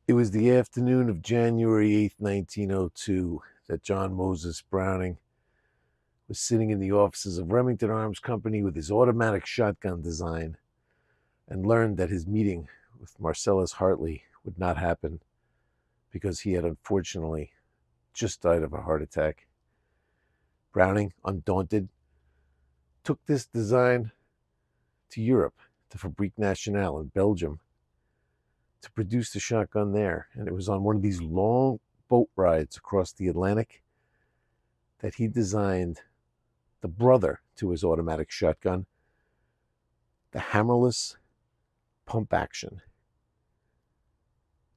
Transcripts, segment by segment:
It was the afternoon of January 8th, 1902, that John Moses Browning was sitting in the offices of Remington Arms Company with his automatic shotgun design and learned that his meeting with Marcellus Hartley would not happen because he had unfortunately just died of a heart attack. Browning, undaunted, took this design to Europe, to Fabrique Nationale in Belgium, to produce the shotgun there. And it was on one of these long boat rides across the Atlantic that he designed the brother to his automatic shotgun, the hammerless pump action.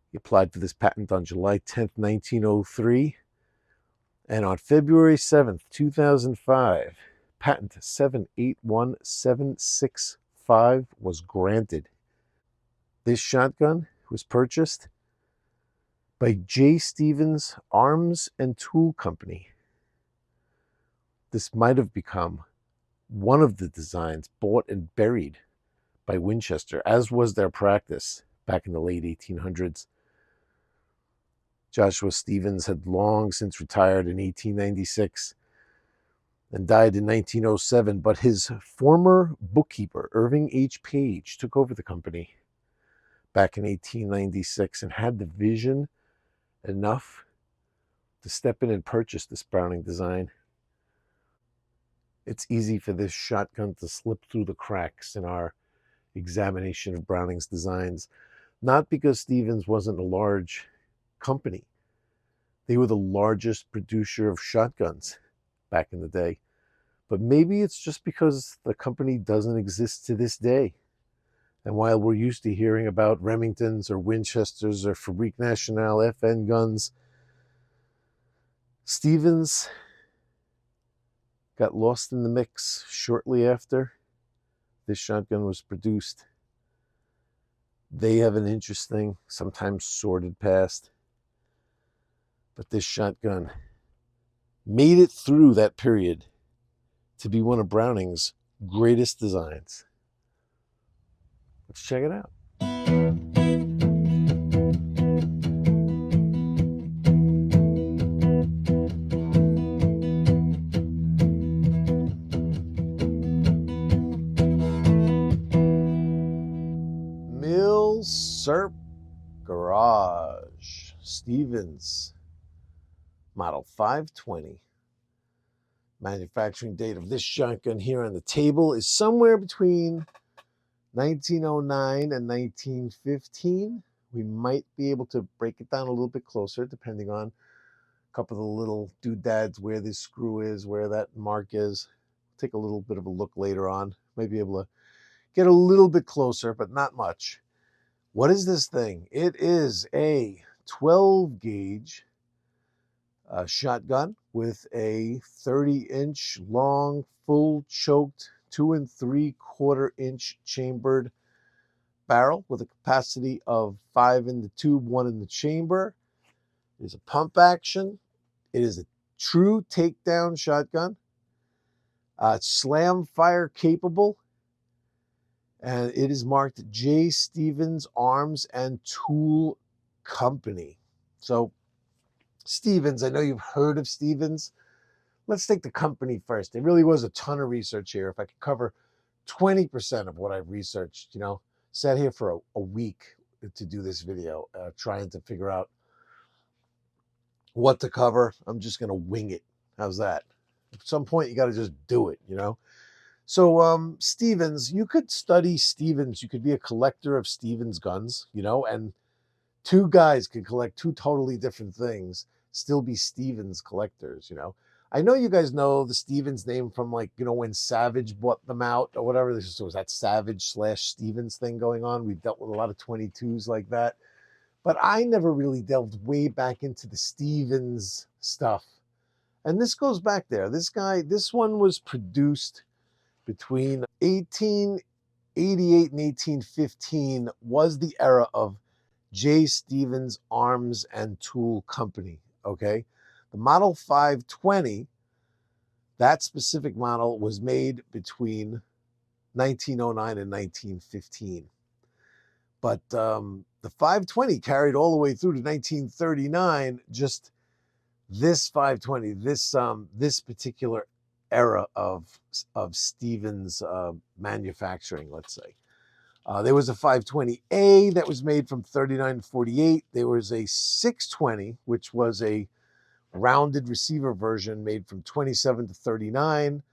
He applied for this patent on July 10th, 1903, and on February 7th, 2005, patent 781765 was granted. This shotgun was purchased by J. Stevens Arms and Tool Company. This might have become one of the designs bought and buried by Winchester, as was their practice back in the late 1800s. Joshua Stevens had long since retired in 1896 and died in 1907, but his former bookkeeper, Irving H. Page, took over the company back in 1896 and had the vision enough to step in and purchase this Browning design. It's easy for this shotgun to slip through the cracks in our examination of Browning's designs, not because Stevens wasn't a large company. They were the largest producer of shotguns back in the day. But maybe it's just because the company doesn't exist to this day. And while we're used to hearing about Remingtons or Winchesters or Fabrique Nationale FN guns, Stevens got lost in the mix shortly after this shotgun was produced. They have an interesting, sometimes sordid past. But this shotgun made it through that period to be one of Browning's greatest designs. Let's check it out. Mill Serp Garage, Stevens, model 520. Manufacturing date of this shotgun here on the table is somewhere between 1909 and 1915. We might be able to break it down a little bit closer depending on a couple of the little doodads, where this screw is, where that mark is. Take a little bit of a look later on. Might be able to get a little bit closer, but not much. What is this thing? It is a 12 gauge shotgun with a 30-inch long, full choked, 2 3/4 inch chambered barrel with a capacity of 5 in the tube, 1 in the chamber. It is a pump action. It is a true takedown shotgun. It's slam fire capable, and it is marked J. Stevens Arms and Tool Company. So Stevens, I know you've heard of Stevens. Let's take the company first. There really was a ton of research here. If I could cover 20% of what I've researched, sat here for a week to do this video, trying to figure out what to cover. I'm just going to wing it. How's that? At some point, you got to just do it, So Stevens, you could study Stevens. You could be a collector of Stevens guns, and two guys could collect two totally different things, still be Stevens collectors, I know you guys know the Stevens name from when Savage bought them out or whatever. So was that Savage/Stevens thing going on? We've dealt with a lot of 22s like that. But I never really delved way back into the Stevens stuff. And this goes back there. This one was produced between 1888 and 1815, was the era of J. Stevens Arms and Tool Company, okay? The Model 520, that specific model, was made between 1909 and 1915. But the the 520 carried all the way through to 1939. Just this 520, this particular era of Stevens manufacturing, let's say. There was a 520A that was made from 39 to 48. There was a 620, which was a rounded receiver version made from 27 to 39, and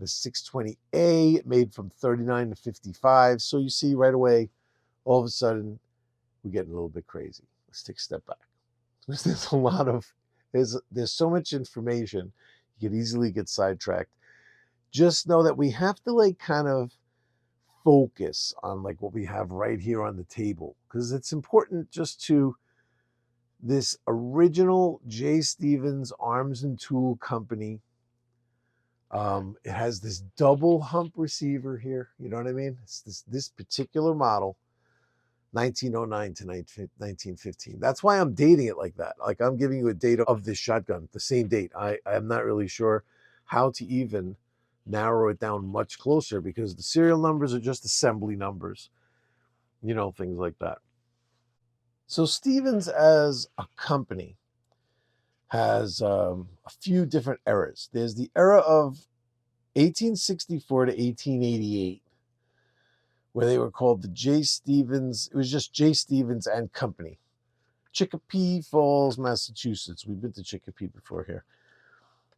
a 620A made from 39 to 55. So you see right away, all of a sudden, we're getting a little bit crazy. Let's take a step back. There's a lot of, there's so much information, you could easily get sidetracked. Just know that we have to like kind of focus on like what we have right here on the table, because it's important just to this original J. Stevens Arms and Tool Company. It has this double hump receiver here. You know what I mean? It's this particular model, 1909 to 1915. That's why I'm dating it like that. Like I'm giving you a date of this shotgun, the same date. I'm not really sure how to even narrow it down much closer, because the serial numbers are just assembly numbers, you know, things like that. So Stevens as a company has a few different eras. There's the era of 1864 to 1888, where they were called the J. Stevens. It was just J. Stevens and Company, Chicopee Falls, Massachusetts. We've been to Chicopee before here.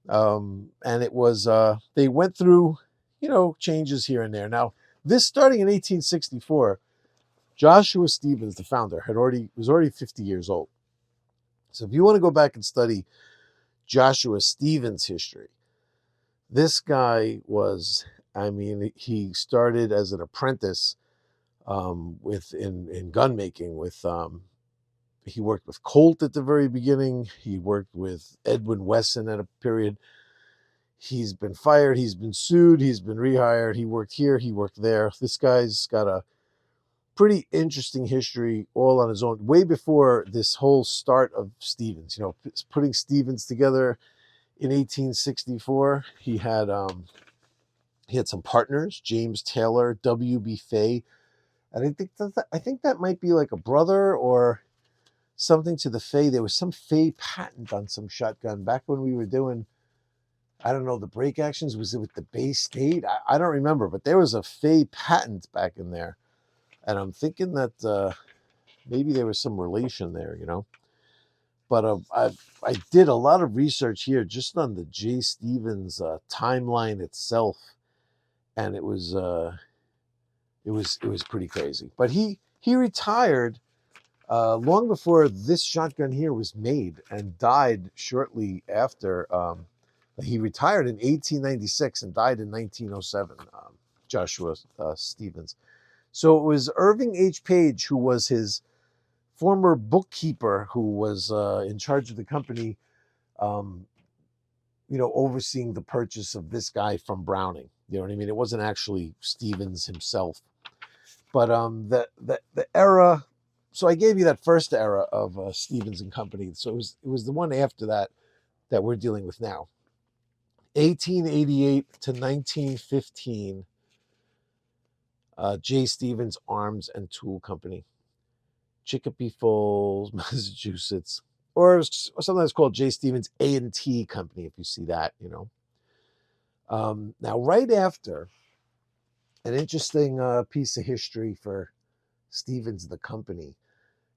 And it was, they went through, you know, changes here and there. Now, this starting in 1864, Joshua Stevens, the founder, was already 50 years old. So if you want to go back and study Joshua Stevens' history, this guy was, I mean, he started as an apprentice in gun making with he worked with Colt at the very beginning. He worked with Edwin Wesson at a period. He's been fired, he's been sued, he's been rehired. He worked here, he worked there. This guy's got a pretty interesting history all on his own, way before this whole start of Stevens. You know, putting Stevens together in 1864. He had some partners, James Taylor, W.B. Fay, and I think that might be like a brother or something to the Fay. There was some Fay patent on some shotgun back when we were doing, I don't know, the break actions. Was it with the Bay State? I don't remember, but there was a Fay patent back in there, and I'm thinking that maybe there was some relation there, you know. But I did a lot of research here just on the J. Stevens timeline itself, and it was pretty crazy. But he retired long before this shotgun here was made, and died shortly after. He retired in 1896 and died in 1907. Joshua Stevens. So it was Irving H. Page, who was his former bookkeeper, who was in charge of the company, you know, overseeing the purchase of this guy from Browning. You know what I mean? It wasn't actually Stevens himself. But the era, so I gave you that first era of Stevens and Company. So it was the one after that that we're dealing with now. 1888 to 1915, J. Stevens Arms and Tool Company, Chicopee Falls, Massachusetts, or sometimes called J. Stevens A&T Company, if you see that, you know. Now, right after, an interesting piece of history for Stevens, the company,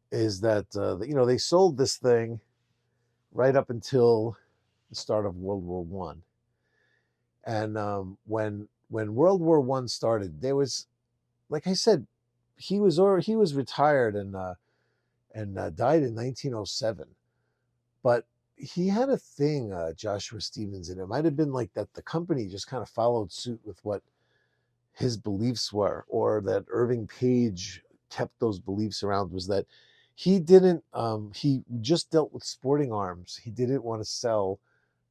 is that, you know, they sold this thing right up until the start of World War One. And when World War One started, there was, like I said, he was retired and died in 1907. But he had a thing, Joshua Stevens, and it might have been like that the company just kind of followed suit with what his beliefs were, or that Irving Page kept those beliefs around, was that he didn't, he just dealt with sporting arms. He didn't want to sell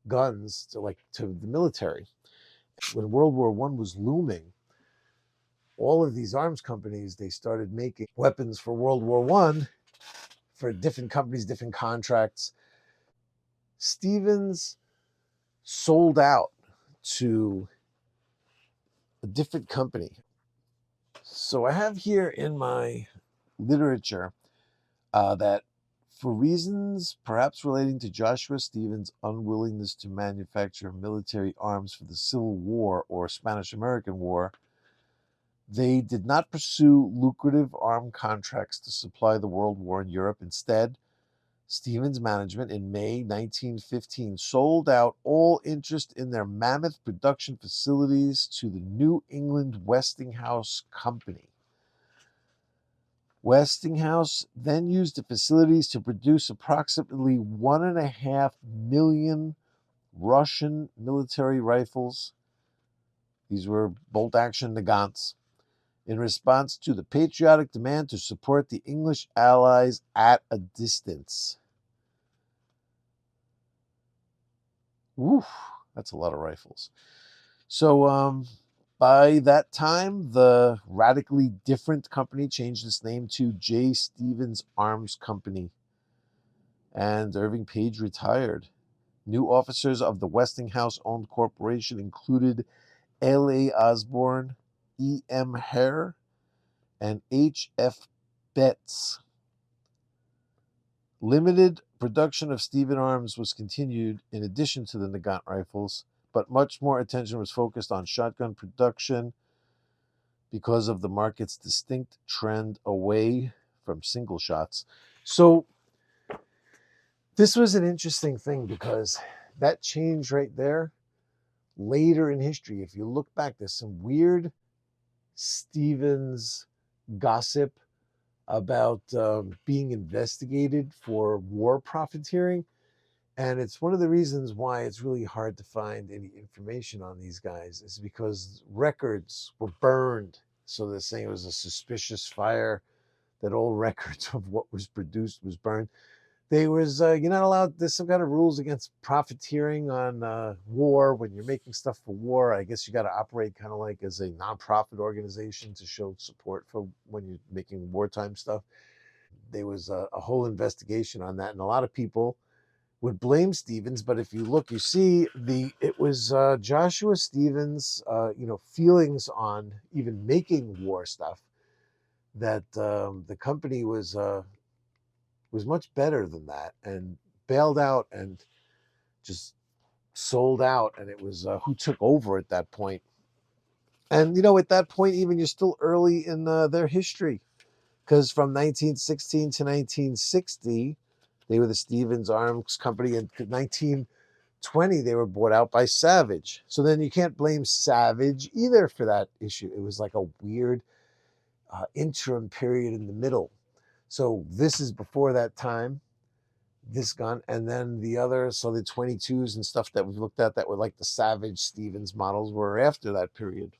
guns to the military. When World War One was looming, all of these arms companies, they started making weapons for World War One for different companies, different contracts. Stevens sold out to a different company. So I have here in my literature that for reasons perhaps relating to Joshua Stevens' unwillingness to manufacture military arms for the Civil War or Spanish-American War, they did not pursue lucrative arm contracts to supply the World War in Europe. Instead, Stevens' management in May 1915 sold out all interest in their mammoth production facilities to the New England Westinghouse Company. Westinghouse then used the facilities to produce approximately 1.5 million Russian military rifles. These were bolt-action Nagants, in response to the patriotic demand to support the English allies at a distance. Woof, that's a lot of rifles. So by that time, the radically different company changed its name to J. Stevens Arms Company, and Irving Page retired. New officers of the Westinghouse-owned corporation included L.A. Osborne, E.M. Hare, and H.F. Betts. Limited production of Stevens arms was continued in addition to the Nagant rifles, but much more attention was focused on shotgun production because of the market's distinct trend away from single shots. So this was an interesting thing because that change right there, later in history, if you look back, there's some weird Stevens gossip about being investigated for war profiteering. And it's one of the reasons why it's really hard to find any information on these guys, is because records were burned. So they're saying it was a suspicious fire, that all records of what was produced was burned. There was, you're not allowed, there's some kind of rules against profiteering on war. When you're making stuff for war, I guess you got to operate kind of like as a nonprofit organization to show support for when you're making wartime stuff. There was a whole investigation on that, and a lot of people would blame Stevens, but if you look, you see it was Joshua Stevens, feelings on even making war stuff, that the company was much better than that, and bailed out and just sold out, and it was who took over at that point. And at that point, even you're still early in their history, because from 1916 to 1960, they were the Stevens Arms Company, and 1920 they were bought out by Savage. So then you can't blame Savage either for that issue. It was like a weird interim period in the middle. So this is before that time, this gun, and then the other, so the 22s and stuff that we've looked at that were like the Savage Stevens models were after that period.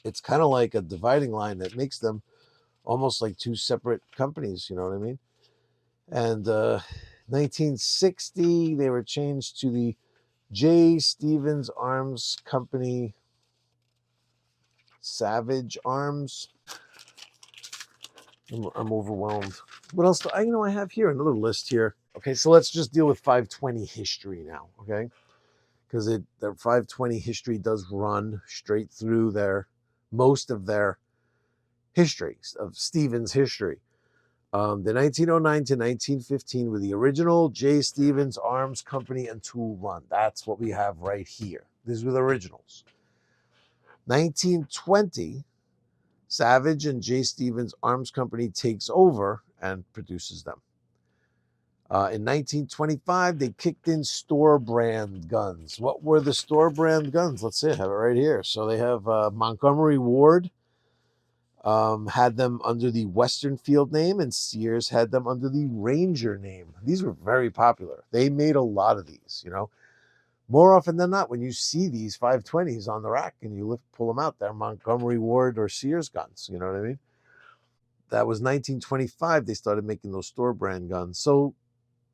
It's kind of like a dividing line that makes them almost like two separate companies, you know what I mean? And 1960, they were changed to the J. Stevens Arms Company, Savage Arms. I'm overwhelmed. What else? I have here another list here. Okay, so let's just deal with 520 history now, okay? Because their 520 history does run straight through most of their history, of Stevens' history. The 1909 to 1915 were the original J. Stevens Arms Company and Tool Run. That's what we have right here. These were the originals. 1920, Savage and J. Stevens Arms Company takes over and produces them. In 1925, they kicked in store brand guns. What were the store brand guns? Let's see, I have it right here. So they have Montgomery Ward had them under the Western Field name, and Sears had them under the Ranger name. These were very popular. They made a lot of these, More often than not, when you see these 520s on the rack and you pull them out, they're Montgomery Ward or Sears guns, you know what I mean? That was 1925, they started making those store brand guns. So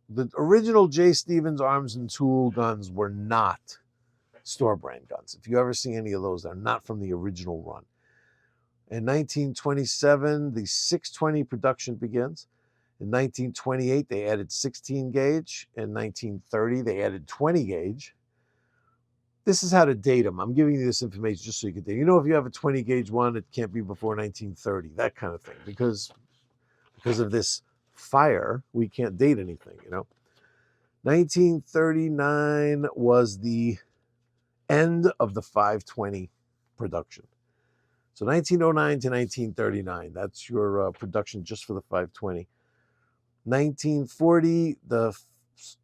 the original J. Stevens Arms and Tool guns were not store brand guns. If you ever see any of those, they're not from the original run. In 1927, the 620 production begins. In 1928, they added 16 gauge. In 1930, they added 20 gauge. This is how to date them. I'm giving you this information just so you can date. If you have a 20 gauge one, it can't be before 1930, that kind of thing. Because because of this fire, we can't date anything, you know. 1939 was the end of the 520 production. So 1909 to 1939, that's your production just for the 520. 1940, the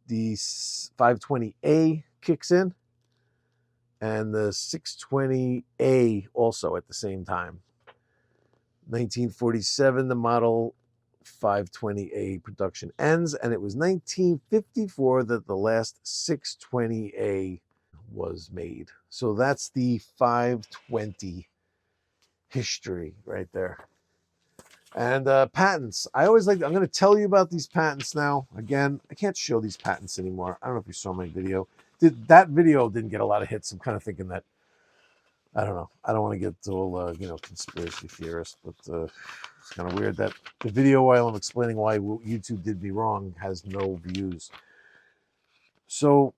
520A kicks in, and the 620A also at the same time. 1947, the model 520A production ends, and it was 1954 that the last 620A was made. So that's the 520 history right there. And patents. I'm going to tell you about these patents now. Again, I can't show these patents anymore. I don't know if you saw my video. That video didn't get a lot of hits. I'm kind of thinking that, I don't know. I don't want to get all, conspiracy theorist, but it's kind of weird that the video, while I'm explaining why YouTube did me wrong, has no views. So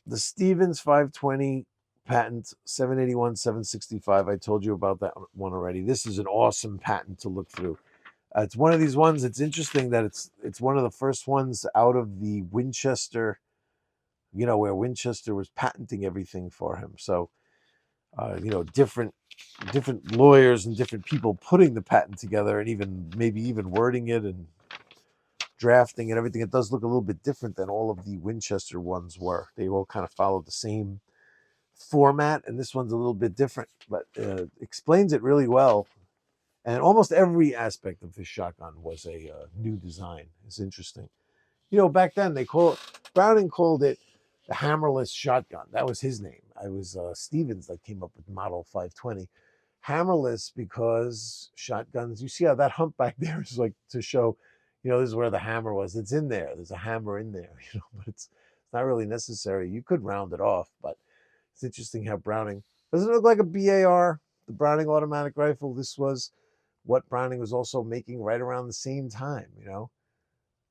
the Stevens 520 patent, 781, 765, I told you about that one already. This is an awesome patent to look through. It's one of these ones. It's interesting that it's one of the first ones out of the Winchester, where Winchester was patenting everything for him. So, different lawyers and different people putting the patent together, and maybe even wording it and drafting and everything. It does look a little bit different than all of the Winchester ones were. They all kind of follow the same format, and this one's a little bit different, but explains it really well. And almost every aspect of this shotgun was a new design. It's interesting. Back then Browning called it the hammerless shotgun. That was his name. I was Stevens that came up with model 520. Hammerless because shotguns, you see how that hump back there is like to show, this is where the hammer was. It's in there. There's a hammer in there, but it's not really necessary. You could round it off, but it's interesting how Browning, doesn't it look like a BAR, the Browning automatic rifle? This was what Browning was also making right around the same time,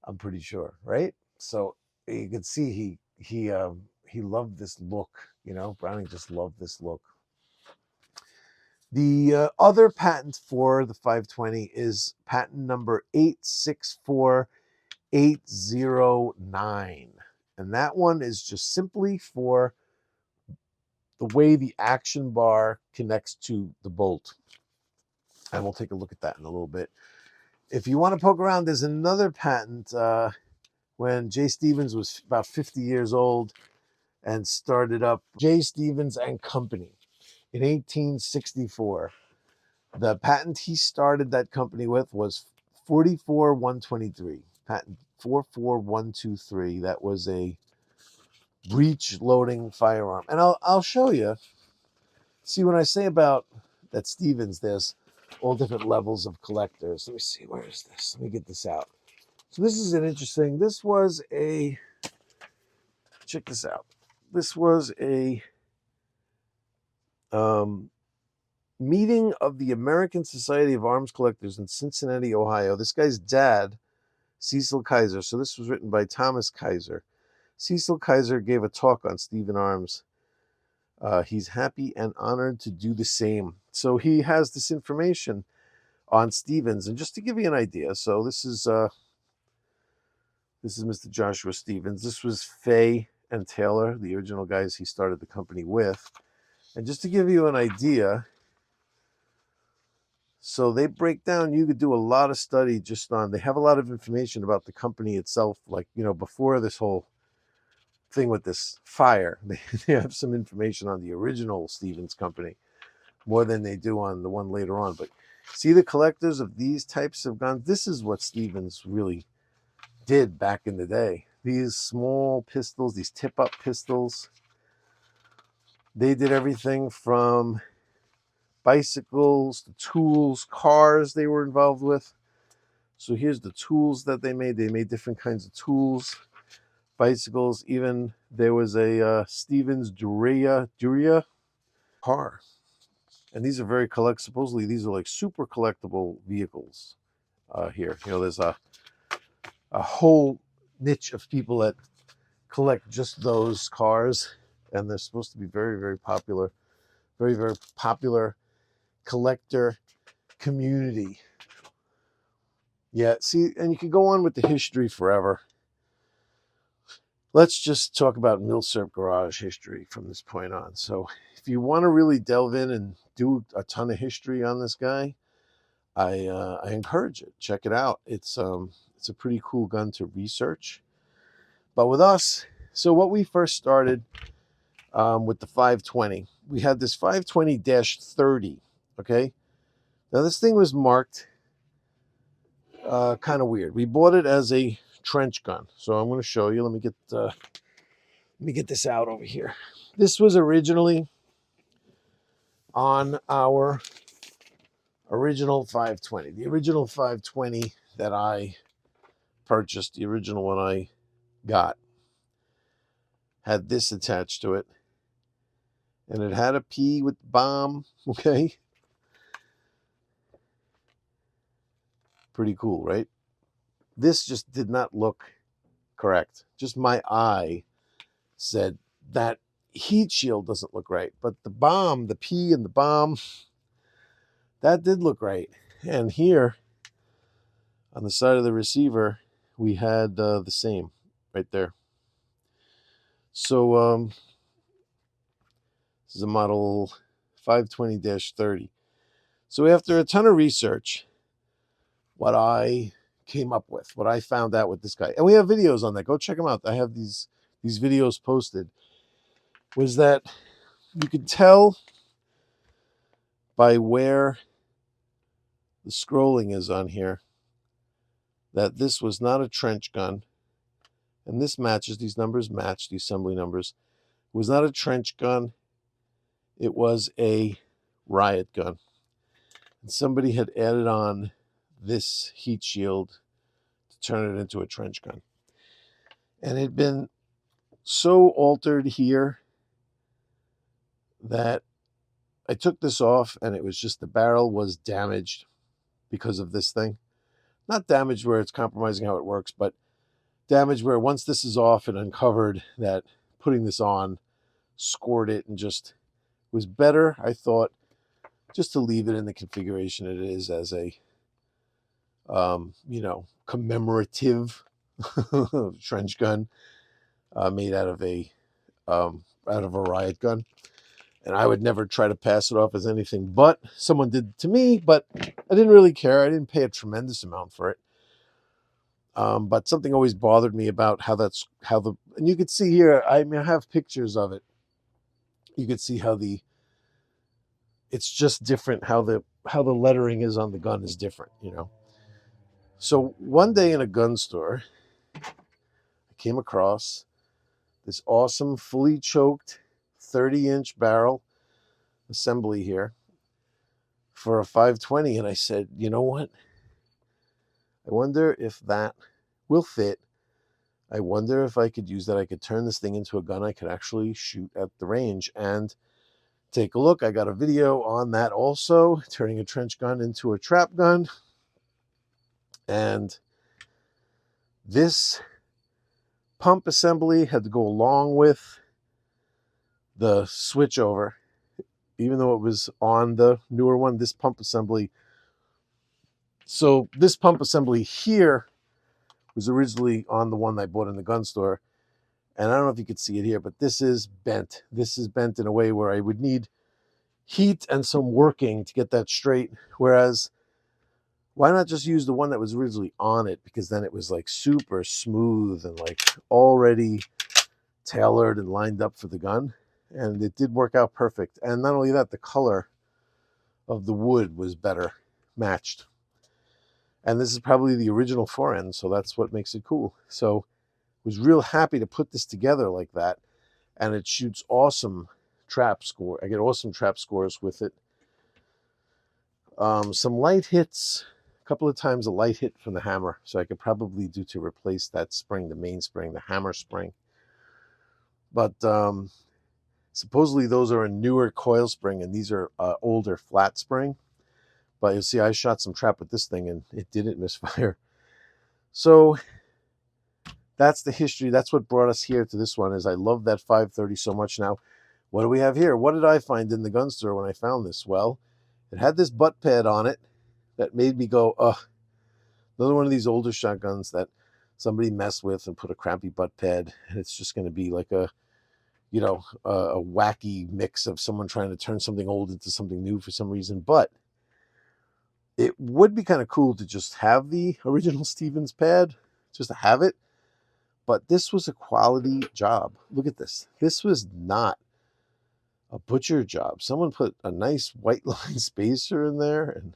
I'm pretty sure, right? So you can see he loved this look, Browning just loved this look. The other patent for the 520 is patent number 864809, and that one is just simply for the way the action bar connects to the bolt. And we'll take a look at that in a little bit. If you want to poke around, there's another patent when J. Stevens was about 50 years old and started up J. Stevens and Company in 1864. The patent he started that company with was 44123, patent 44123. That was a breech loading firearm. And I'll show you. See, when I say about that Stevens, there's all different levels of collectors. Let me see, where is this? Let me get this out. So this is an interesting, check this out. This was a meeting of the American Society of Arms Collectors in Cincinnati, Ohio. This guy's dad, Cecil Kaiser. So this was written by Thomas Kaiser. Cecil Kaiser gave a talk on Stephen Arms. He's happy and honored to do the same. So he has this information on Stevens. And just to give you an idea, so this is Mr. Joshua Stevens. This was Fay and Taylor, the original guys he started the company with. And just to give you an idea, so they break down, you could do a lot of study just on, they have a lot of information about the company itself, like, before this whole thing with this fire, they have some information on the original Stevens company, more than they do on the one later on. But see the collectors of these types of guns, this is what Stevens really did back in the day. These small pistols, these tip-up pistols, they did everything from bicycles, the tools, cars they were involved with. So here's the tools that they made. They made different kinds of tools, bicycles. Even there was a Stevens Duria car. And these are very supposedly these are like super collectible vehicles here. There's a whole niche of people that collect just those cars, and they're supposed to be very, very popular, very, very popular collector community. Yeah, see, and you could go on with the history forever. Let's just talk about Milsurp Garage history from this point on. So if you want to really delve in and do a ton of history on this guy, I encourage it. Check it out. It's a pretty cool gun to research. But with us, so what we first started with the 520, we had this 520-30. Okay, now this thing was marked kind of weird. We bought it as a trench gun. So I'm going to show you. Let me get this out over here. This was originally on our original 520. The original 520 that I purchased, the original one I got, had this attached to it. And it had a P with the bomb, okay? Pretty cool, right? This just did not look correct. Just my eye said that heat shield doesn't look right. But the bomb, the P and the bomb, that did look right. And here on the side of the receiver, we had the same right there. So this is a model 520-30. So after a ton of research, what I came up with, what I found out with this guy, and we have videos on that. Go check them out. I have these videos posted. Was that you could tell by where the scrolling is on here that this was not a trench gun, and this matches, these numbers match the assembly numbers. It was not a trench gun. It was a riot gun. And somebody had added on this heat shield to turn it into a trench gun. And it had been so altered here that I took this off, and it was just the barrel was damaged because of this thing. Not damaged where it's compromising how it works, but damaged where once this is off and uncovered, that putting this on scored it and just was better, I thought, just to leave it in the configuration it is as a commemorative trench gun made out of a riot gun. And I would never try to pass it off as anything but someone did to me, but I didn't really care. I didn't pay a tremendous amount for it. But something always bothered me about and you could see here, I have pictures of it. You could see how it's just different, how the lettering is on the gun is different, So one day in a gun store, I came across this awesome fully choked 30-inch barrel assembly here for a 520, and I said, you know what? I wonder if that will fit. I wonder if I could use that. I could turn this thing into a gun I could actually shoot at the range and take a look. I got a video on that also, turning a trench gun into a trap gun. And this pump assembly had to go along with the switch over. Even though it was on the newer one, this pump assembly. So this pump assembly here was originally on the one I bought in the gun store. And I don't know if you could see it here, but this is bent. This is bent in a way where I would need heat and some working to get that straight. Whereas, why not just use the one that was originally on it? Because then it was like super smooth and like already tailored and lined up for the gun. And it did work out perfect. And not only that, the color of the wood was better matched. And this is probably the original forend, so that's what makes it cool. So I was real happy to put this together like that. And it shoots awesome trap score. I get awesome trap scores with it. Some light hits, a couple of times a light hit from the hammer. So I could probably do to replace that spring, the main spring, the hammer spring. But supposedly those are a newer coil spring, and these are older flat spring. But you'll see I shot some trap with this thing, and it didn't misfire. So that's the history. That's what brought us here to this one, is I love that 530 so much. Now, what do we have here? What did I find in the gun store when I found this? Well, it had this butt pad on it that made me go, ugh. Another one of these older shotguns that somebody messed with and put a crappy butt pad, and it's just going to be like a, you know, a wacky mix of someone trying to turn something old into something new for some reason. But it would be kind of cool to just have the original Stevens pad, just to have it. But this was a quality job. Look at this. This was not a butcher job. Someone put a nice white line spacer in there. And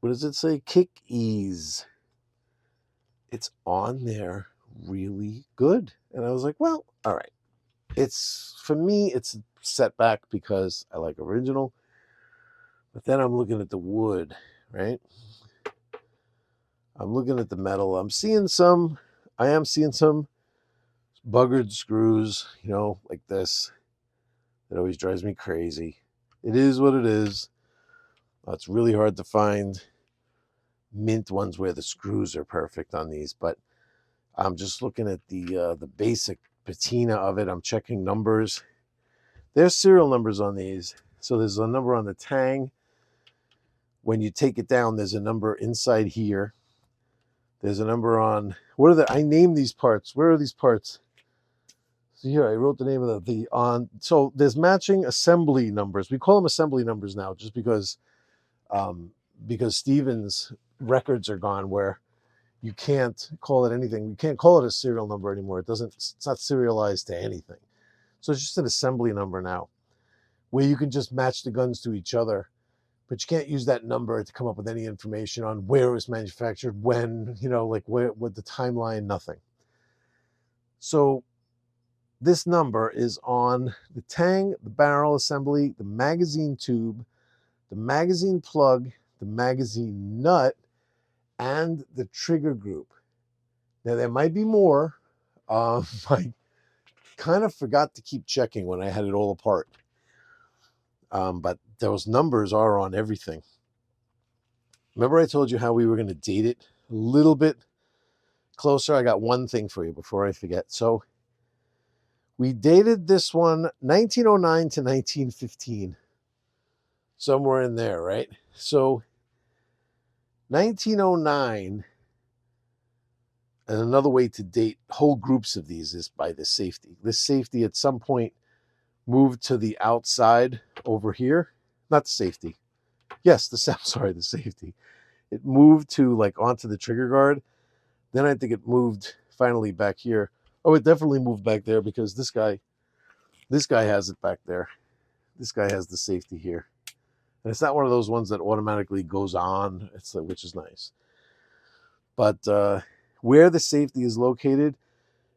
what does it say? Kick ease. It's on there really good. And I was like, well, all right. It's, for me, it's a setback because I like original. But then I'm looking at the wood, right? I'm looking at the metal. I am seeing some buggered screws, you know, like this. It always drives me crazy. It is what it is. It's really hard to find mint ones where the screws are perfect on these, but I'm just looking at the basic patina of it. I'm checking numbers. There's serial numbers on these. So there's a number on the tang. When you take it down, there's a number inside here. There's a number on, what are the, I named these parts. Where are these parts? So here, I wrote the name of the on. So there's matching assembly numbers. We call them assembly numbers now just because Stevens records are gone where you can't call it anything. You can't call it a serial number anymore. It's not serialized to anything. So it's just an assembly number now where you can just match the guns to each other, but you can't use that number to come up with any information on where it was manufactured, when, you know, like what the timeline, nothing. So this number is on the tang, the barrel assembly, the magazine tube, the magazine plug, the magazine nut, and the trigger group. Now, there might be more. I kind of forgot to keep checking when I had it all apart. But those numbers are on everything. Remember I told you how we were going to date it a little bit closer? I got one thing for you before I forget. So we dated this one 1909 to 1915. Somewhere in there, right? So 1909, and another way to date whole groups of these is by the safety. This safety at some point moved to the outside over here. Not the safety. Yes, the safety. It moved to like onto the trigger guard. Then I think it moved finally back here. Oh, it definitely moved back there because this guy has it back there. This guy has the safety here. And it's not one of those ones that automatically goes on, which is nice. But where the safety is located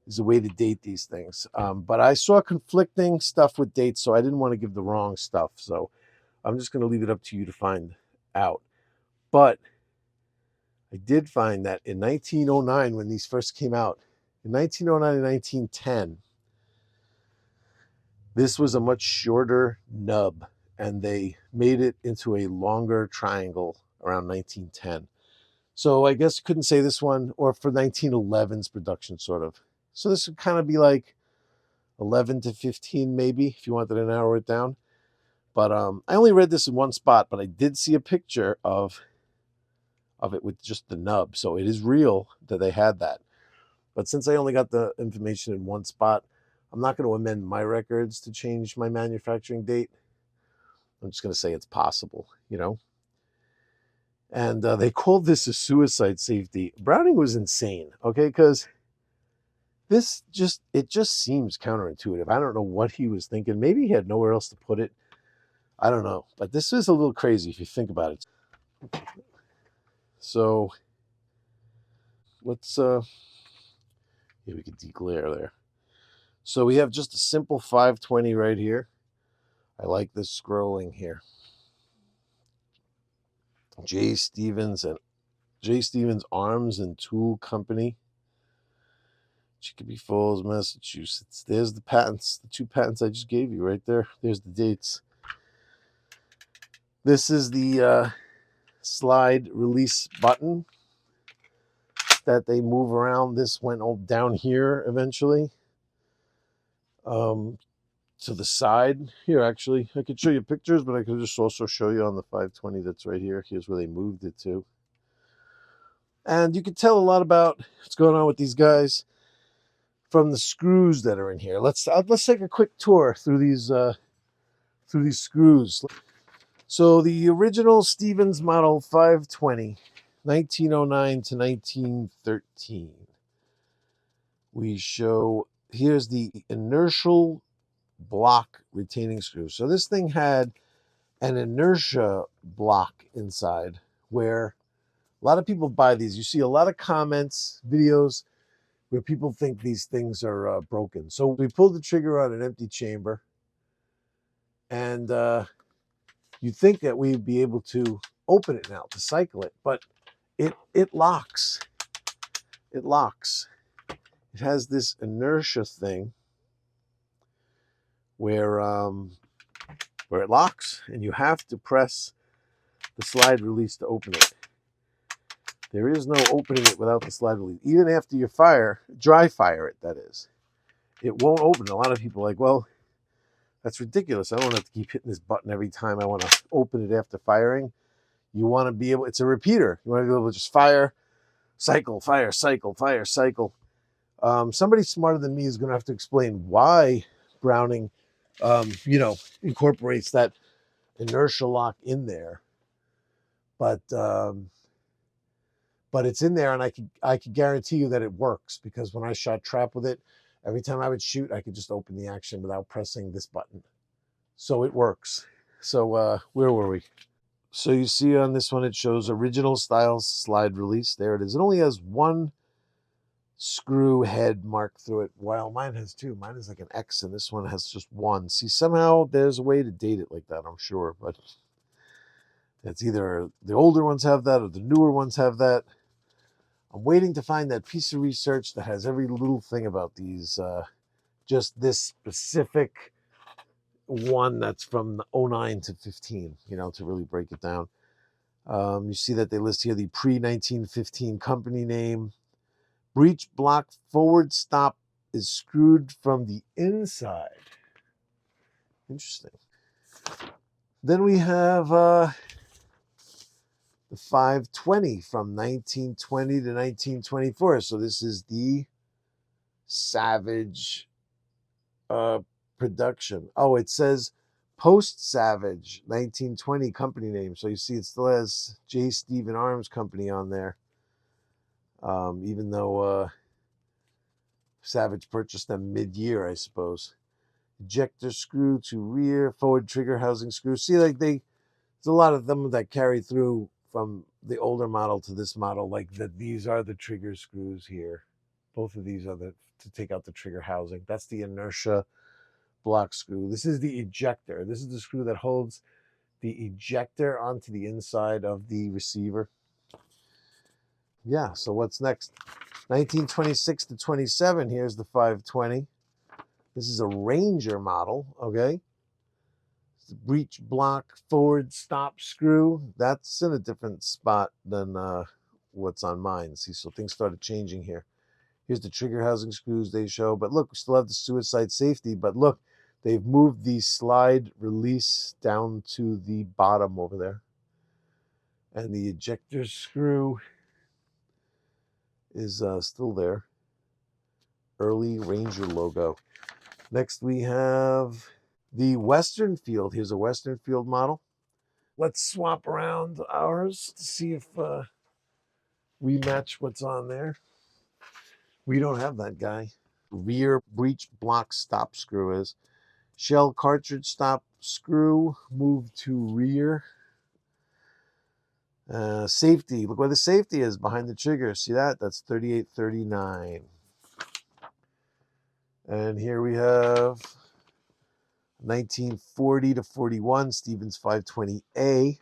is a way to date these things. But I saw conflicting stuff with dates, so I didn't want to give the wrong stuff. So I'm just going to leave it up to you to find out. But I did find that in 1909, when these first came out, in 1909 and 1910, this was a much shorter nub, and they made it into a longer triangle around 1910. So I guess you couldn't say this one, or for 1911's production, sort of. So this would kind of be like 11 to 15, maybe, if you wanted to narrow it down. But I only read this in one spot, but I did see a picture of it with just the nub. So it is real that they had that. But since I only got the information in one spot, I'm not going to amend my records to change my manufacturing date. I'm just going to say it's possible, you know. And they called this a suicide safety. Browning was insane, okay, because it just seems counterintuitive. I don't know what he was thinking. Maybe he had nowhere else to put it. I don't know. But this is a little crazy if you think about it. So let's we could deglare there. So we have just a simple 520 right here. I like this scrolling here. J. Stevens Arms and Tool Company, Chicopee Falls, Massachusetts. There's the patents, the 2 patents I just gave you right there. There's the dates. This is the slide release button that they move around. This went down here eventually. To the side here, actually. I could show you pictures, but I could just also show you on the 520 that's right here. Here's where they moved it to. And you can tell a lot about what's going on with these guys from the screws that are in here. Let's take a quick tour through these screws. So the original Stevens model 520, 1909 to 1913. We show, here's the inertial block retaining screw. So this thing had an inertia block inside where a lot of people buy these. You see a lot of comments, videos where people think these things are broken. So we pulled the trigger on an empty chamber, and you think that we'd be able to open it now to cycle it, but it locks. It locks. It has this inertia thing where it locks, and you have to press the slide release to open it. There is no opening it without the slide release. Even after you dry fire it, that is, it won't open. A lot of people are like, well, that's ridiculous. I don't have to keep hitting this button every time I want to open it after firing. You want to be able, it's a repeater. You want to be able to just fire, cycle, fire, cycle, fire, cycle. Somebody smarter than me is going to have to explain why Browning, incorporates that inertial lock in there. But it's in there, and I could guarantee you that it works, because when I shot trap with it, every time I would shoot, I could just open the action without pressing this button. So it works. So where were we? So you see on this one, it shows original style slide release. There it is. It only has one screw head marked through it, while mine has two. Mine is like an X, and this one has just one. See, somehow there's a way to date it like that, I'm sure, but it's either the older ones have that or the newer ones have that. I'm waiting to find that piece of research that has every little thing about these, just this specific one that's from 09 to 15, to really break it down. You see that they list here the pre-1915 company name. Breech block forward stop is screwed from the inside. Interesting. Then we have the 520 from 1920 to 1924. So this is the Savage production. Oh, it says Post Savage 1920 company name. So you see it still has J. Stephen Arms Company on there. Even though Savage purchased them mid-year, I suppose. Ejector screw to rear, forward trigger housing screw. See, like there's a lot of them that carry through from the older model to this model. Like these are the trigger screws here. Both of these are to take out the trigger housing. That's the inertia block screw. This is the ejector. This is the screw that holds the ejector onto the inside of the receiver. Yeah, so what's next? 1926 to 27, here's the 520. This is a Ranger model, okay? It's the breech block forward stop screw. That's in a different spot than what's on mine. See, so things started changing here. Here's the trigger housing screws they show. But look, we still have the suicide safety. But look, they've moved the slide release down to the bottom over there. And the ejector screw is still there. Early Ranger logo. Next we have the Western Field. Here's a Western Field model. Let's swap around ours to see if we match what's on there. We don't have that guy. Rear breech block stop screw is. Shell cartridge stop screw, move to rear. Safety, look where the safety is, behind the trigger. See that? That's 3839. And here we have 1940 to 41, Stevens 520A.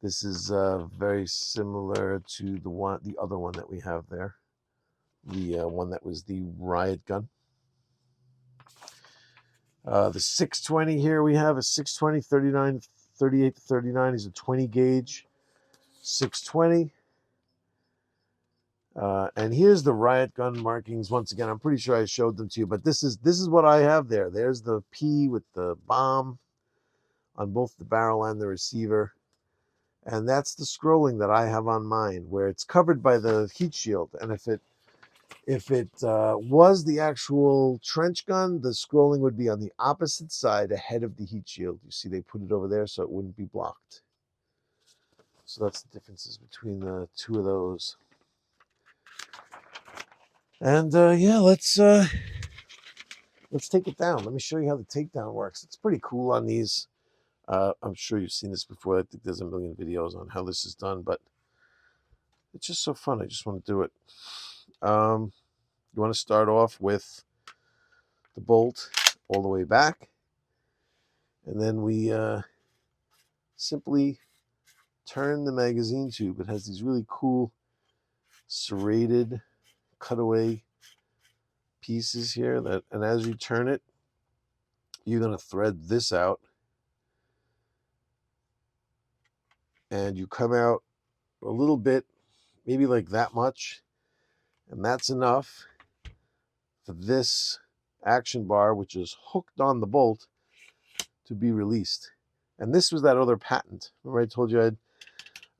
This is very similar to the other one that we have there. The one that was the riot gun. The 620 here we have a 620, 38 to 39 is a 20 gauge 620. And here's the riot gun markings. Once again, I'm pretty sure I showed them to you, but this is what I have there. There's the P with the bomb on both the barrel and the receiver. And that's the scrolling that I have on mine, where it's covered by the heat shield. And if it was the actual trench gun, the scrolling would be on the opposite side ahead of the heat shield. You see, they put it over there so it wouldn't be blocked. So that's the differences between the two of those. And yeah, let's take it down. Let me show you how the takedown works. It's pretty cool on these. I'm sure you've seen this before. I think there's a million videos on how this is done, but it's just so fun. I just want to do it. You want to start off with the bolt all the way back, and then we simply turn the magazine tube. It has these really cool serrated cutaway pieces here that, and as you turn it, you're going to thread this out, and you come out a little bit, maybe like that much, and that's enough for this action bar, which is hooked on the bolt, to be released. And this was that other patent. Remember I told you I'd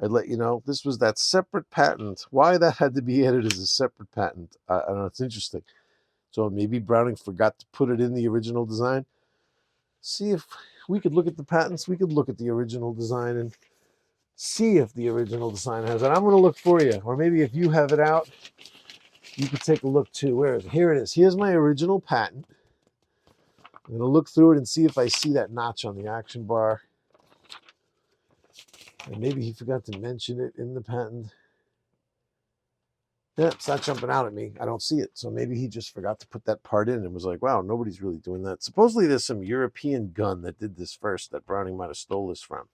let you know? This was that separate patent. Why that had to be added as a separate patent, I don't know, it's interesting. So maybe Browning forgot to put it in the original design. See if we could look at the patents. We could look at the original design and see if the original design has it. I'm going to look for you. Or maybe if you have it out, you could take a look too. Where is it? Here it is. Here's my original patent. I'm going to look through it and see if I see that notch on the action bar. And maybe he forgot to mention it in the patent. Yeah, it's not jumping out at me. I don't see it. So maybe he just forgot to put that part in and was like, wow, nobody's really doing that. Supposedly there's some European gun that did this first that Browning might have stole this from.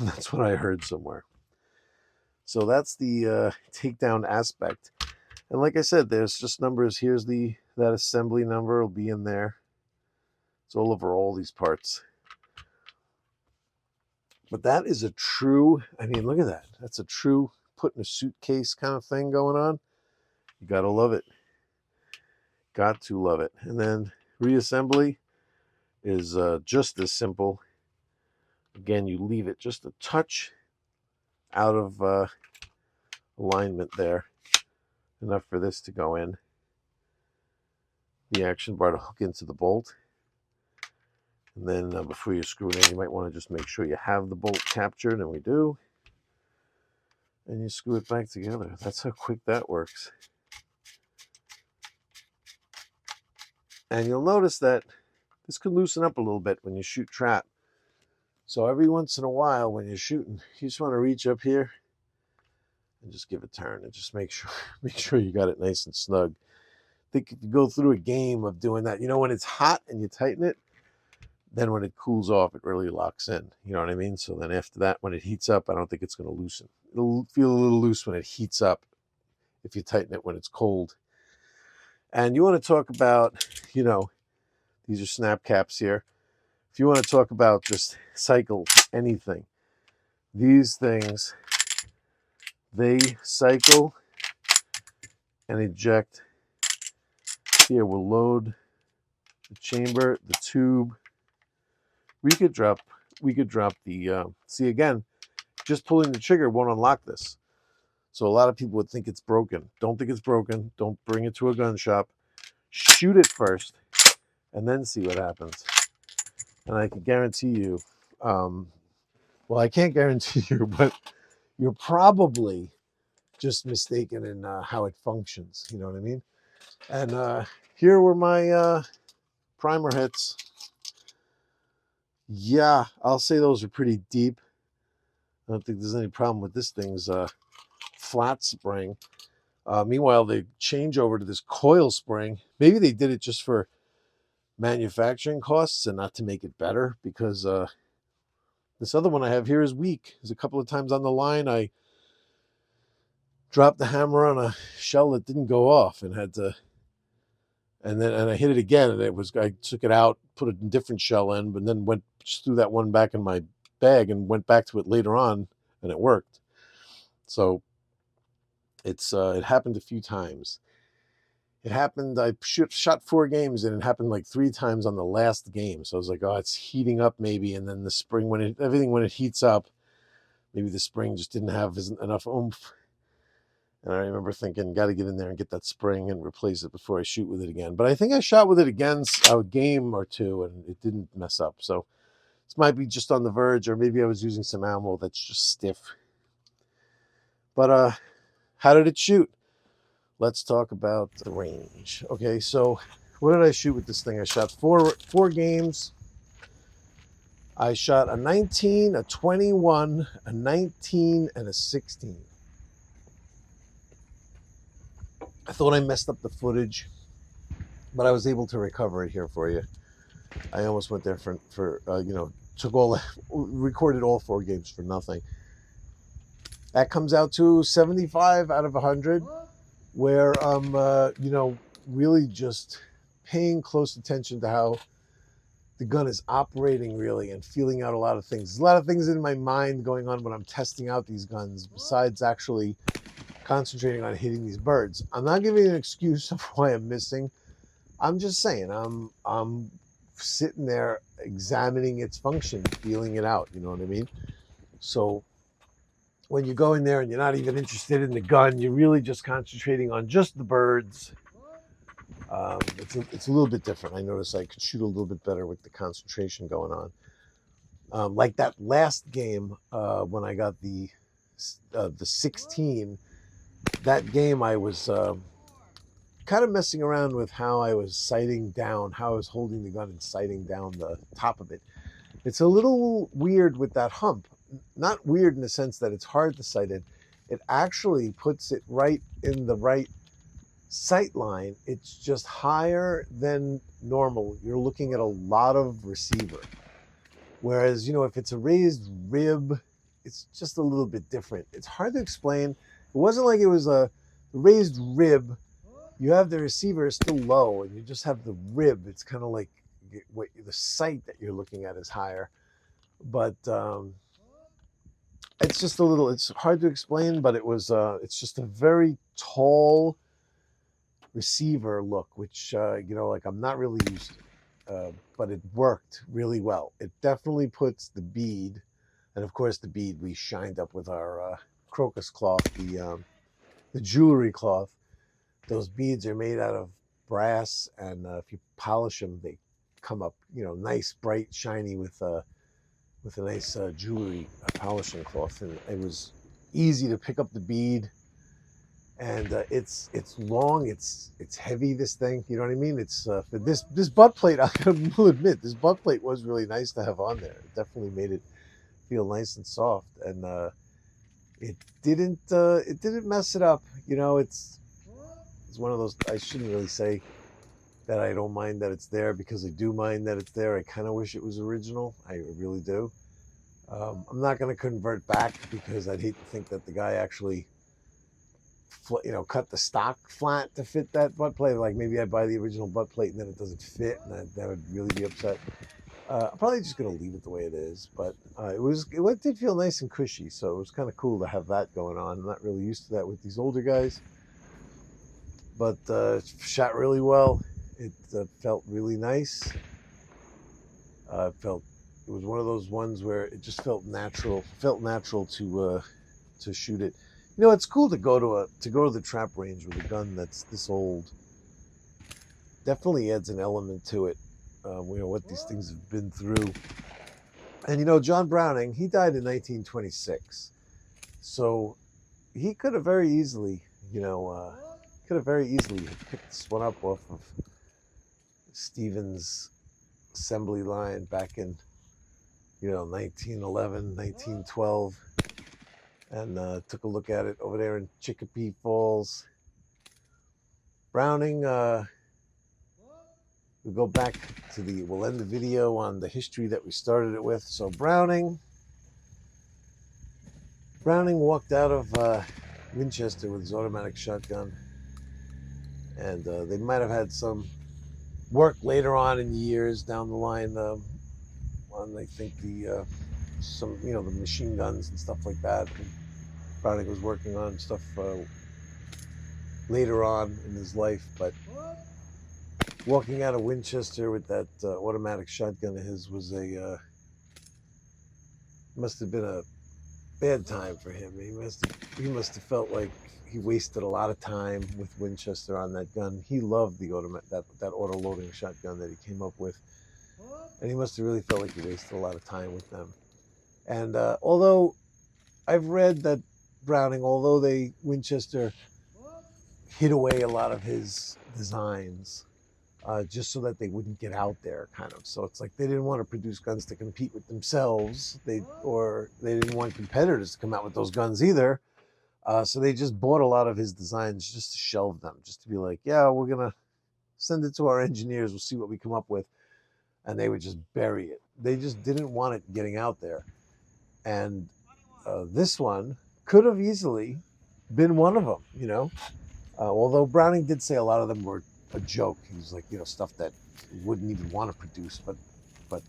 That's what I heard somewhere. So that's the takedown aspect. And like I said, there's just numbers. Here's that assembly number will be in there. It's all over all these parts. But that is a true, I mean, look at that. That's a true put in a suitcase kind of thing going on. You got to love it. Got to love it. And then reassembly is just as simple. Again, you leave it just a touch out of alignment there. Enough for this to go in. The action bar to hook into the bolt. And then before you screw it in, you might want to just make sure you have the bolt captured, and we do. And you screw it back together. That's how quick that works. And you'll notice that this can loosen up a little bit when you shoot trap. So every once in a while when you're shooting, you just want to reach up here and just give a turn and just make sure you got it nice and snug. I think if you go through a game of doing that, you know, when it's hot and you tighten it, then when it cools off, it really locks in. You know what I mean? So then after that, when it heats up, I don't think it's going to loosen. It'll feel a little loose when it heats up if you tighten it when it's cold. And you want to talk about, you know, these are snap caps here. If you want to talk about just cycle anything, these things, they cycle and eject. Here we'll load the chamber, the tube. We could drop the, see again, just pulling the trigger won't unlock this. So a lot of people would think it's broken. Don't think it's broken. Don't bring it to a gun shop. Shoot it first and then see what happens. And I can guarantee you, well, I can't guarantee you, but you're probably just mistaken in how it functions. You know what I mean? And here were my primer hits. Yeah, I'll say those are pretty deep. I don't think there's any problem with this thing's flat spring. Meanwhile, they change over to this coil spring. Maybe they did it just for manufacturing costs and not to make it better, because this other one I have here is weak. There's a couple of times on the line I dropped the hammer on a shell that didn't go off and had to, and I hit it again, and I took it out, put a different shell in, but then just threw that one back in my bag and went back to it later on, and it worked. So it happened a few times. It happened, I shot 4 games, and it happened like 3 times on the last game. So I was like, oh, it's heating up maybe. And then the spring, when it heats up, Maybe the spring just didn't have enough oomph. And I remember thinking, got to get in there and get that spring and replace it before I shoot with it again. But I think I shot with it against a game or two, and it didn't mess up. So this might be just on the verge, or maybe I was using some ammo that's just stiff. But how did it shoot? Let's talk about the range. Okay, so what did I shoot with this thing? I shot four games. I shot a 19, a 21, a 19, and a 16. I thought I messed up the footage, but I was able to recover it here for you. I almost went there for recorded all four games for nothing. That comes out to 75 out of 100, where I'm, really just paying close attention to how the gun is operating really and feeling out a lot of things. There's a lot of things in my mind going on when I'm testing out these guns besides actually concentrating on hitting these birds. I'm not giving an excuse of why I'm missing. I'm just saying I'm sitting there examining its function, feeling it out, you know what I mean? So when you go in there and you're not even interested in the gun, you're really just concentrating on just the birds. It's a little bit different. I noticed I could shoot a little bit better with the concentration going on. Like that last game when I got the 16, that game I was kind of messing around with how I was sighting down, how I was holding the gun and sighting down the top of it. It's a little weird with that hump. Not weird in the sense that it's hard to sight it. It actually puts it right in the right sight line. It's just higher than normal. You're looking at a lot of receiver. Whereas, if it's a raised rib, it's just a little bit different. It's hard to explain. It wasn't like it was a raised rib. You have the receiver still low and you just have the rib. It's kind of like the sight that you're looking at is higher. But it's just it's hard to explain, but it's just a very tall receiver look, which, like I'm not really used to. But it worked really well. It definitely puts the bead, and of course the bead we shined up with our crocus cloth, the jewelry cloth. Those beads are made out of brass, and if you polish them, they come up, nice, bright, shiny with a nice jewelry polishing cloth. And it was easy to pick up the bead, and it's long, it's heavy. This thing, you know what I mean? It's this butt plate. I will admit, this butt plate was really nice to have on there. It definitely made it feel nice and soft, and it didn't mess it up. It's one of those, I shouldn't really say that I don't mind that it's there, because I do mind that it's there. I kind of wish it was original. I really do. I'm not going to convert back, because I'd hate to think that the guy actually, cut the stock flat to fit that butt plate. Like maybe I buy the original butt plate and then it doesn't fit, and that would really be upset. I'm probably just going to leave it the way it is, but it did feel nice and cushy, so it was kind of cool to have that going on. I'm not really used to that with these older guys, but it shot really well. It felt really nice. It was one of those ones where it just felt natural. To shoot it. It's cool to go to the trap range with a gun that's this old. Definitely adds an element to it. What these things have been through. And John Browning, he died in 1926, so he could have very easily, picked this one up off of Stevens' assembly line back in, 1911, 1912, and took a look at it over there in Chicopee Falls. Browning, we'll go back we'll end the video on the history that we started it with. So Browning walked out of Winchester with his automatic shotgun, and they might have had some work later on in years down the line on, I think, the machine guns and stuff like that. And Browning was working on stuff later on in his life, but walking out of Winchester with that automatic shotgun of his was must have been a bad time for him. He must have felt like he wasted a lot of time with Winchester on that gun. He loved the that auto loading shotgun that he came up with, and he must have really felt like he wasted a lot of time with them. And although I've read that Browning, although Winchester hid away a lot of his designs just so that they wouldn't get out there, kind of. So it's like they didn't want to produce guns to compete with themselves. They didn't want competitors to come out with those guns either. So they just bought a lot of his designs just to shelve them, just to be like, yeah, we're gonna send it to our engineers. We'll see what we come up with, and they would just bury it. They just didn't want it getting out there. And this one could have easily been one of them, although Browning did say a lot of them were a joke. He was like, stuff that he wouldn't even want to produce, but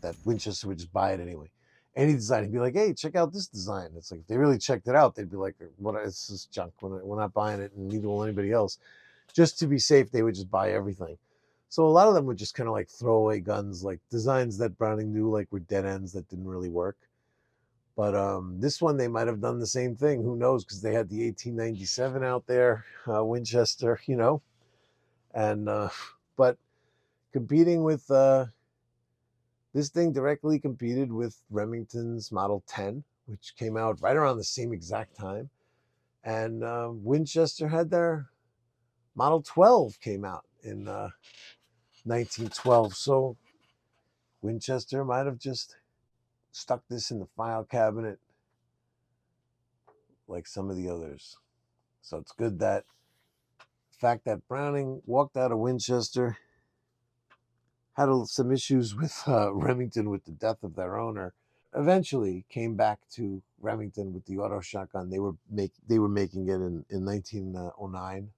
that Winchester would just buy it anyway. Any design, he'd be like, "Hey, check out this design." It's like if they really checked it out, they'd be like, "What? It's just junk. We're not buying it, and neither will anybody else." Just to be safe, they would just buy everything. So a lot of them would just kind of like throw away guns, like designs that Browning knew like were dead ends that didn't really work. But this one, they might have done the same thing. Who knows? Because they had the 1897 out there, Winchester, and but competing with this thing directly competed with Remington's Model 10, which came out right around the same exact time, and Winchester had their Model 12 came out in 1912. So Winchester might have just stuck this in the file cabinet like some of the others. So it's good that the fact that Browning walked out of Winchester, had some issues with Remington with the death of their owner, eventually came back to Remington with the auto shotgun. They were making it in 1909.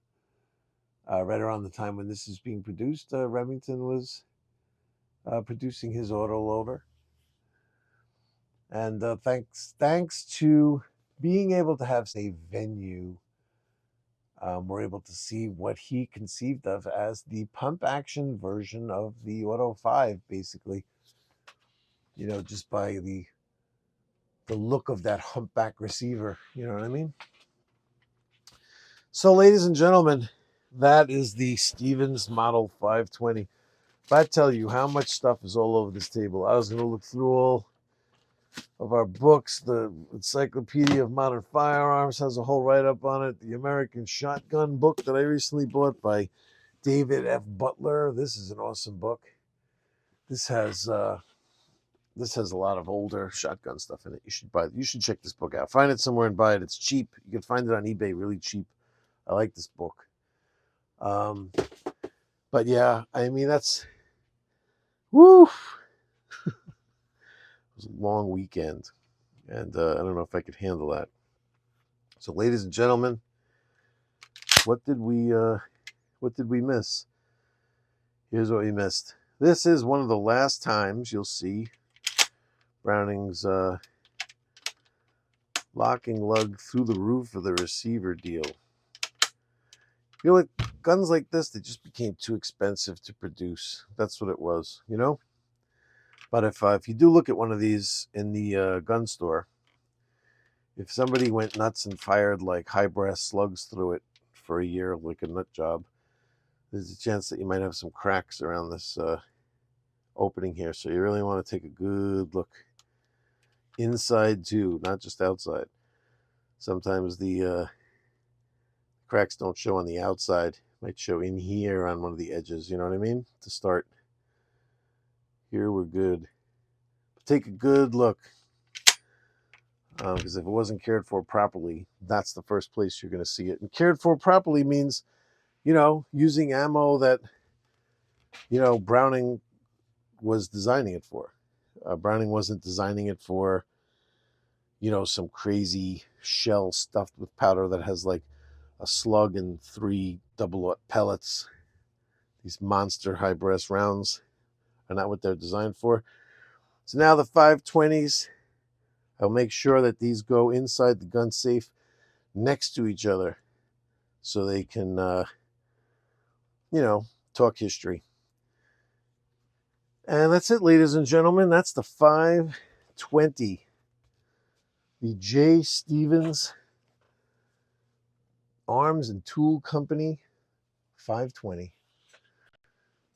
Right around the time when this is being produced, Remington was producing his auto loader. And thanks to being able to have a venue, we're able to see what he conceived of as the pump action version of the Auto 5, basically. Just by the look of that humpback receiver. You know what I mean? So, ladies and gentlemen, that is the Stevens Model 520. If I tell you how much stuff is all over this table, I was going to look through all of our books. The Encyclopedia of Modern Firearms has a whole write-up on it. The American Shotgun book that I recently bought by David F. Butler. This is an awesome book. This has a lot of older shotgun stuff in it. You should check this book out. Find it somewhere and buy it. It's cheap. You can find it on eBay really cheap. I like this book. But yeah, I mean, woo. It was a long weekend, and I don't know if I could handle that. So, ladies and gentlemen, what did we miss? Here's what we missed. This is one of the last times you'll see Browning's locking lug through the roof of the receiver deal. What? Guns like this, they just became too expensive to produce. That's what it was, But if you do look at one of these in the gun store, if somebody went nuts and fired like high brass slugs through it for a year, like a nut job, there's a chance that you might have some cracks around this opening here. So you really want to take a good look inside too, not just outside. Sometimes the cracks don't show on the outside. Might show in here on one of the edges. You know what I mean? To start. Here we're good. But take a good look. Because if it wasn't cared for properly, that's the first place you're going to see it. And cared for properly means, using ammo that, Browning was designing it for. Browning wasn't designing it for, some crazy shell stuffed with powder that has like a slug and 3 double pellets. These monster high brass rounds are not what they're designed for. So now the 520s, I'll make sure that these go inside the gun safe next to each other so they can, talk history. And that's it, ladies and gentlemen. That's the 520 the J. Stevens Arms and Tool Company 520.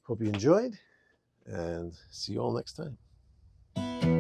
Hope you enjoyed, and see you all next time.